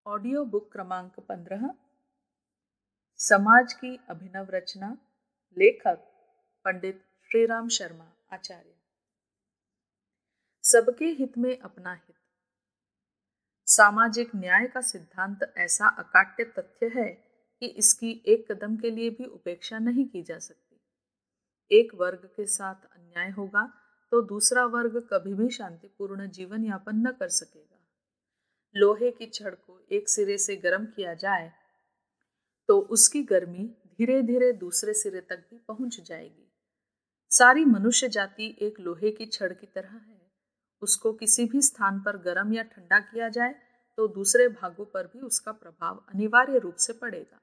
Audio book क्रमांक 15। समाज की अभिनव रचना। लेखक पंडित श्रीराम शर्मा आचार्य। सबके हित में अपना हित। सामाजिक न्याय का सिद्धांत ऐसा अकाट्य तथ्य है कि इसकी एक कदम के लिए भी उपेक्षा नहीं की जा सकती। एक वर्ग के साथ अन्याय होगा तो दूसरा वर्ग कभी भी शांतिपूर्ण जीवन यापन न कर सकेगा। लोहे की छड़ को एक सिरे से गर्म किया जाए तो उसकी गर्मी धीरे धीरे दूसरे सिरे तक भी पहुंच जाएगी। सारी मनुष्य जाति एक लोहे की छड़ की तरह है। उसको किसी भी स्थान पर गर्म या ठंडा किया जाए तो दूसरे भागों पर भी उसका प्रभाव अनिवार्य रूप से पड़ेगा।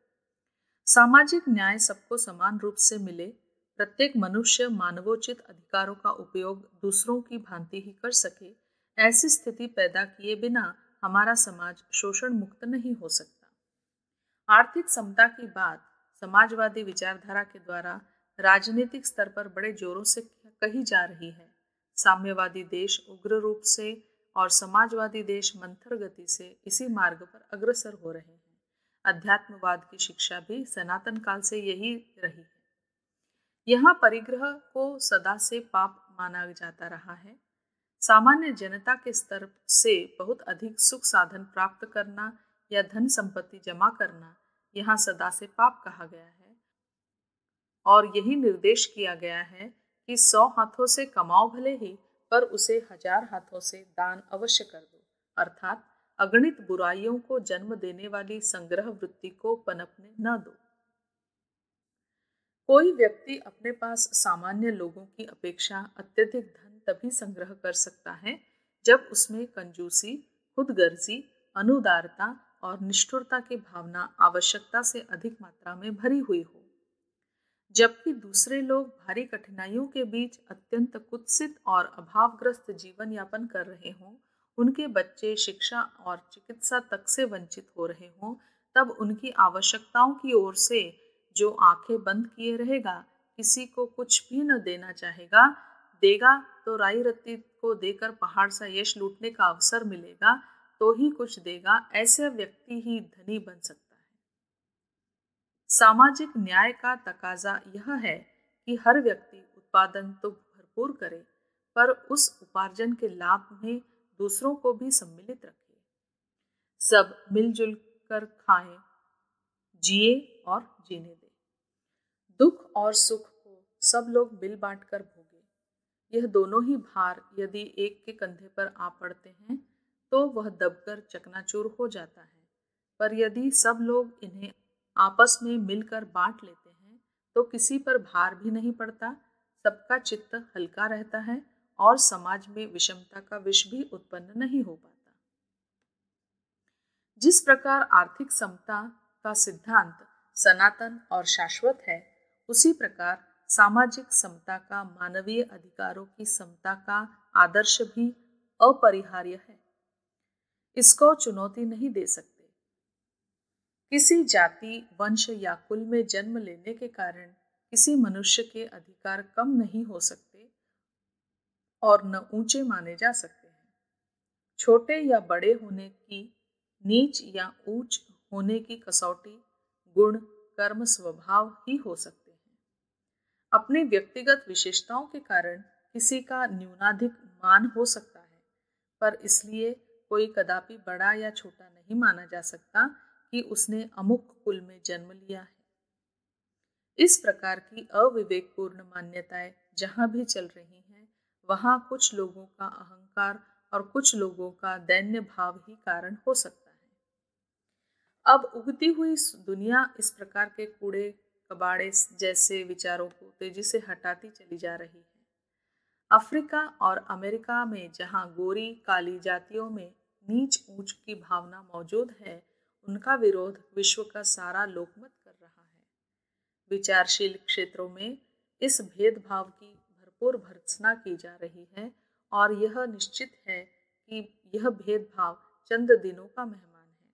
सामाजिक न्याय सबको समान रूप से मिले, प्रत्येक मनुष्य मानवोचित अधिकारों का उपयोग दूसरों की भांति ही कर सके, ऐसी स्थिति पैदा किए बिना हमारा समाज शोषण मुक्त नहीं हो सकता। आर्थिक समता की बात समाजवादी विचारधारा के द्वारा राजनीतिक स्तर पर बड़े जोरों से कही जा रही है। साम्यवादी देश उग्र रूप से और समाजवादी देश मंथर गति से इसी मार्ग पर अग्रसर हो रहे हैं। अध्यात्मवाद की शिक्षा भी सनातन काल से यही रही है। यहाँ परिग्रह को सदा से पाप माना जाता रहा है। सामान्य जनता के स्तर से बहुत अधिक सुख साधन प्राप्त करना या धन संपत्ति जमा करना यहाँ सदा से पाप कहा गया है और यही निर्देश किया गया है कि 100 हाथों से कमाओ भले ही, पर उसे 1000 हाथों से दान अवश्य कर दो। अर्थात अगणित बुराइयों को जन्म देने वाली संग्रह वृत्ति को पनपने न दो। कोई व्यक्ति अपने पास सामान्य लोगों की अपेक्षा अत्यधिक धन तभी संग्रह कर सकता है जब उसमें कंजूसी, खुदगर्जी, अनुदारता और निष्ठुरता की भावना आवश्यकता से अधिक मात्रा में भरी हुई हो। जबकि दूसरे लोग भारी कठिनाइयों के बीच अत्यंत कुत्सित और अभावग्रस्त जीवन यापन कर रहे हों, उनके बच्चे शिक्षा और चिकित्सा तक से वंचित हो रहे हों, तब उनकी आवश्यकताओं की ओर से जो आंखें बंद किए रहेगा, किसी को कुछ भी न देना चाहेगा, देगा तो राई रत्ती को देकर पहाड़ सा यश लूटने का अवसर मिलेगा तो ही कुछ देगा, ऐसे व्यक्ति ही धनी बन सकता है। सामाजिक न्याय का तकाजा यह है कि हर व्यक्ति उत्पादन तो भरपूर करे, पर उस उपार्जन के लाभ में दूसरों को भी सम्मिलित रखे। सब मिलजुल कर खाएं, जिए और जीने दें। दुख और सुख को सब लोग मिल बांट कर भोगे। यह दोनों ही भार यदि एक के कंधे पर आ पड़ते हैं तो वह दबकर चकनाचूर हो जाता है, पर यदि सब लोग इन्हें आपस में मिलकर बांट लेते हैं तो किसी पर भार भी नहीं पड़ता, सबका चित्त हल्का रहता है और समाज में विषमता का विष भी उत्पन्न नहीं हो पाता। जिस प्रकार आर्थिक समता का सिद्धांत सनातन और शाश्वत है, उसी प्रकार सामाजिक समता का मानवीय अधिकारों की समता का आदर्श भी अपरिहार्य है। इसको चुनौती नहीं दे सकते। किसी जाति, वंश या कुल में जन्म लेने के कारण किसी मनुष्य के अधिकार कम नहीं हो सकते और न ऊंचे माने जा सकते हैं। छोटे या बड़े होने की, नीच या ऊंच होने की कसौटी गुण, कर्म, स्वभाव ही हो सकते हैं। अपनी व्यक्तिगत विशेषताओं के कारण किसी का न्यूनाधिक मान हो सकता है, पर इसलिए कोई कदापि बड़ा या छोटा नहीं माना जा सकता कि उसने अमुक कुल में जन्म लिया है। इस प्रकार की अविवेकपूर्ण मान्यताएं जहां भी चल रही हैं, वहां कुछ लोगों का अहंकार और कुछ लोगों का दैन्य भाव ही कारण हो सकता है। अब उगती हुई दुनिया इस प्रकार के कूड़े कबाड़े जैसे विचारों को तेजी से हटाती चली जा रही है। अफ्रीका और अमेरिका में जहां गोरी काली जातियों में नीच ऊंच की भावना मौजूद है, उनका विरोध विश्व का सारा लोकमत कर रहा है। विचारशील क्षेत्रों में इस भेदभाव की भरपूर भर्त्सना की जा रही है और यह निश्चित है कि यह भेदभाव चंद दिनों का मेहमान है।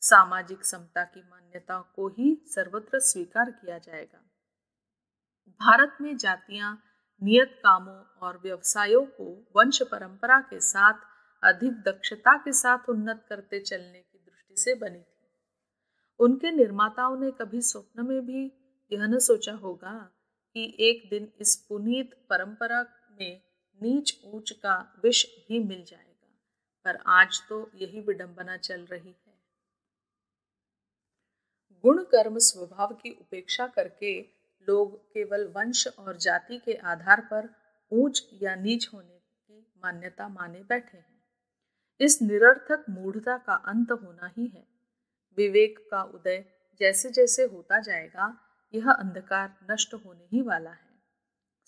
सामाजिक समता की मान्यता को ही सर्वत्र स्वीकार किया जाएगा। भारत में जातियां नियत कामों और व्यवसायों को वंश परंपरा के साथ अधिक दक्षता के साथ उन्नत करते चलने की दृष्टि मिट्टी से बनी थी। उनके निर्माताओं ने कभी स्वप्न में भी यह न सोचा होगा कि एक दिन इस पुनीत परंपरा में नीच ऊंच का विष भी मिल जाएगा, पर आज तो यही विडंबना चल रही है। गुण कर्म स्वभाव की उपेक्षा करके लोग केवल वंश और जाति के आधार पर ऊंच या नीच होने की मान्यता माने बैठे हैं। इस निरर्थक मूढ़ता का अंत होना ही है। विवेक का उदय जैसे जैसे होता जाएगा, यह अंधकार नष्ट होने ही वाला है।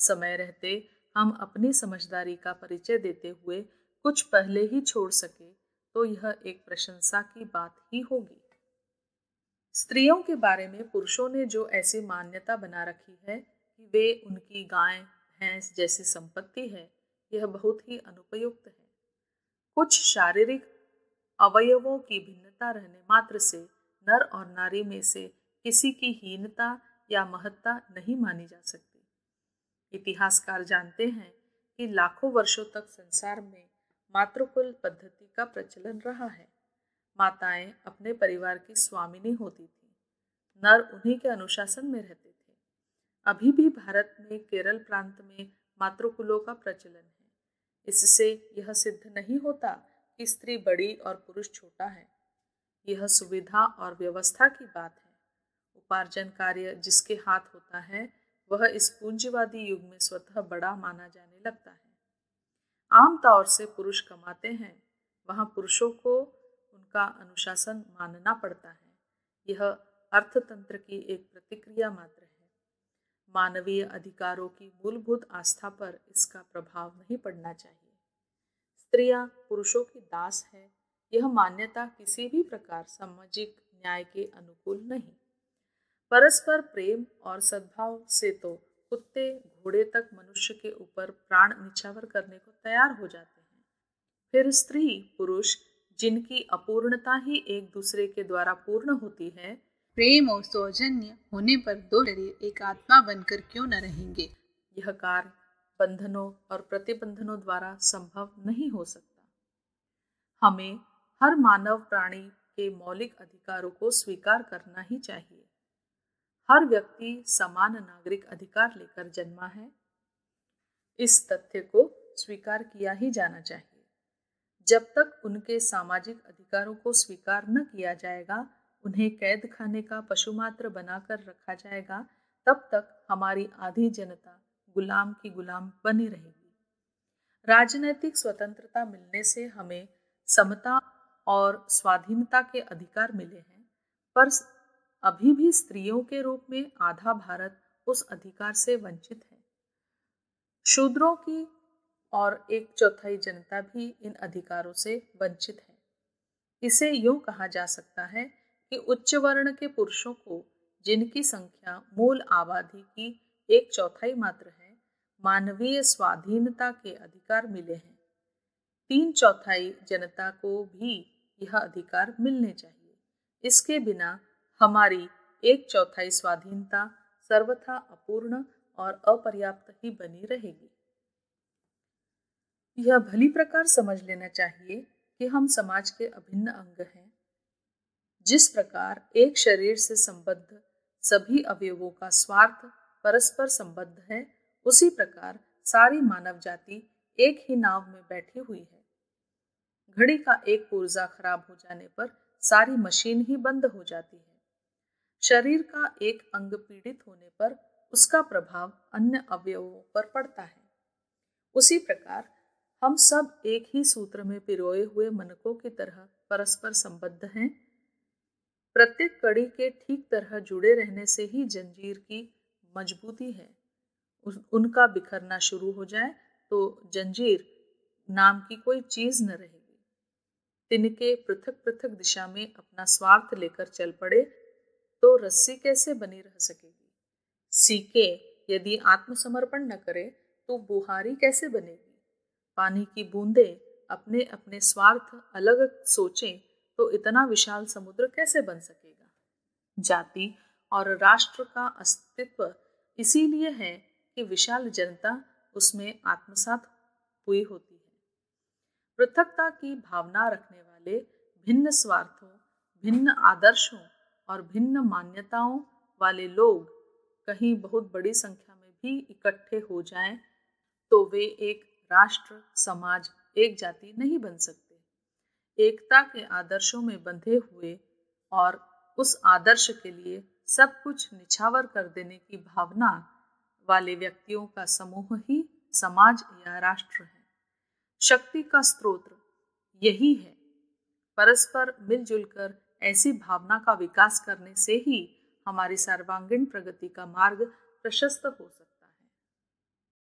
समय रहते हम अपनी समझदारी का परिचय देते हुए कुछ पहले ही छोड़ सके तो यह एक प्रशंसा की बात ही होगी। स्त्रियों के बारे में पुरुषों ने जो ऐसी मान्यता बना रखी है कि वे उनकी गाय भैंस जैसी संपत्ति है, यह बहुत ही अनुपयुक्त है। कुछ शारीरिक अवयवों की भिन्नता रहने मात्र से नर और नारी में से किसी की हीनता या महत्ता नहीं मानी जा सकती। इतिहासकार जानते हैं कि लाखों वर्षों तक संसार में मातृकुल पद्धति का प्रचलन रहा है। माताएं अपने परिवार की स्वामिनी होती थी, नर उन्हीं के अनुशासन में रहते थे। अभी भी भारत में केरल प्रांत में मातृकुलों का प्रचलन है। इससे यह सिद्ध नहीं होता कि स्त्री बड़ी और पुरुष छोटा है। यह सुविधा और व्यवस्था की बात है। उपार्जन कार्य जिसके हाथ होता है, वह इस पूंजीवादी युग में स्वतः बड़ा माना जाने लगता है। आम तौर से पुरुष कमाते हैं, वहां पुरुषों को उनका अनुशासन मानना पड़ता है। यह अर्थतंत्र की एक प्रतिक्रिया मात्र है। मानवीय अधिकारों की मूलभूत आस्था पर इसका प्रभाव नहीं पड़ना चाहिए। स्त्रियां पुरुषों की दास है, यह मान्यता किसी भी प्रकार सामाजिक न्याय के अनुकूल नहीं। परस्पर प्रेम और सद्भाव से तो कुत्ते घोड़े तक मनुष्य के ऊपर प्राण निछावर करने को तैयार हो जाते हैं। फिर स्त्री पुरुष जिनकी अपूर्णता ही एक दूसरे के द्वारा पूर्ण होती है, प्रेम और सौजन्य होने पर दो शरीर एक आत्मा बनकर क्यों न रहेंगे। यह कार्य बंधनों और प्रतिबंधनों द्वारा संभव नहीं हो सकता। हमें हर मानव प्राणी के मौलिक अधिकारों को स्वीकार करना ही चाहिए। हर व्यक्ति समान नागरिक अधिकार लेकर जन्मा है। इस तथ्य को स्वीकार किया ही जाना चाहिए। जब तक उनके सामाजिक अधिकारों को स्वीकार न किया जाएगा, उन्हें कैद खाने का पशुमात्र बनाकर रखा जाएगा, तब तक हमारी आधी जनता गुलाम की गुलाम बनी रहेगी। राजनैतिक स्वतंत्रता मिलने से हमें समता और स्वाधीनता के अधिकार मिले हैं, पर अभी भी स्त्रियों के रूप में आधा भारत उस अधिकार से वंचित है। शूद्रों की और 1/4 जनता भी इन अधिकारों से वंचित है। इसे यूं कहा जा सकता है कि उच्च वर्ण के पुरुषों को, जिनकी संख्या मूल आबादी की 1/4 मात्र है, मानवीय स्वाधीनता के अधिकार मिले हैं। 3/4 जनता को भी यह अधिकार मिलने चाहिए। इसके बिना हमारी 1/4 स्वाधीनता सर्वथा अपूर्ण और अपर्याप्त ही बनी रहेगी। यह भली प्रकार समझ लेना चाहिए कि हम समाज के अभिन्न अंग हैं। जिस प्रकार एक शरीर से संबद्ध सभी अवयवों का स्वार्थ परस्पर संबद्ध है, उसी प्रकार सारी मानव जाति एक ही नाव में बैठी हुई है। घड़ी का एक पुर्जा खराब हो जाने पर सारी मशीन ही बंद हो जाती है। शरीर का एक अंग पीड़ित होने पर उसका प्रभाव अन्य अवयवों पर पड़ता है। उसी प्रकार हम सब एक ही सूत्र में पिरोए हुए मनकों की तरह परस्पर संबद्ध हैं। प्रत्येक कड़ी के ठीक तरह जुड़े रहने से ही जंजीर की मजबूती है। उनका बिखरना शुरू हो जाए तो जंजीर नाम की कोई चीज न रहेगी। तिनके पृथक पृथक दिशा में अपना स्वार्थ लेकर चल पड़े तो रस्सी कैसे बनी रह सकेगी। सीके यदि आत्मसमर्पण न करे तो बुहारी कैसे बनेगी। पानी की बूंदें अपने अपने स्वार्थ अलग सोचें तो इतना विशाल समुद्र कैसे बन सकेगा। जाति और राष्ट्र का अस्तित्व इसीलिए है कि विशाल जनता उसमें आत्मसात हुई होती है। पृथकता की भावना रखने वाले भिन्न स्वार्थों, भिन्न आदर्शों और भिन्न मान्यताओं वाले लोग कहीं बहुत बड़ी संख्या में भी इकट्ठे हो जाएं, तो वे एक राष्ट्र, समाज, एक जाति नहीं बन सकते। एकता के आदर्शों में बंधे हुए और उस आदर्श के लिए सब कुछ निछावर कर देने की भावना वाले व्यक्तियों का समूह ही समाज या राष्ट्र है। शक्ति का स्रोत यही है। परस्पर मिलजुल कर ऐसी भावना का विकास करने से ही हमारी सर्वांगीण प्रगति का मार्ग प्रशस्त हो सकता है।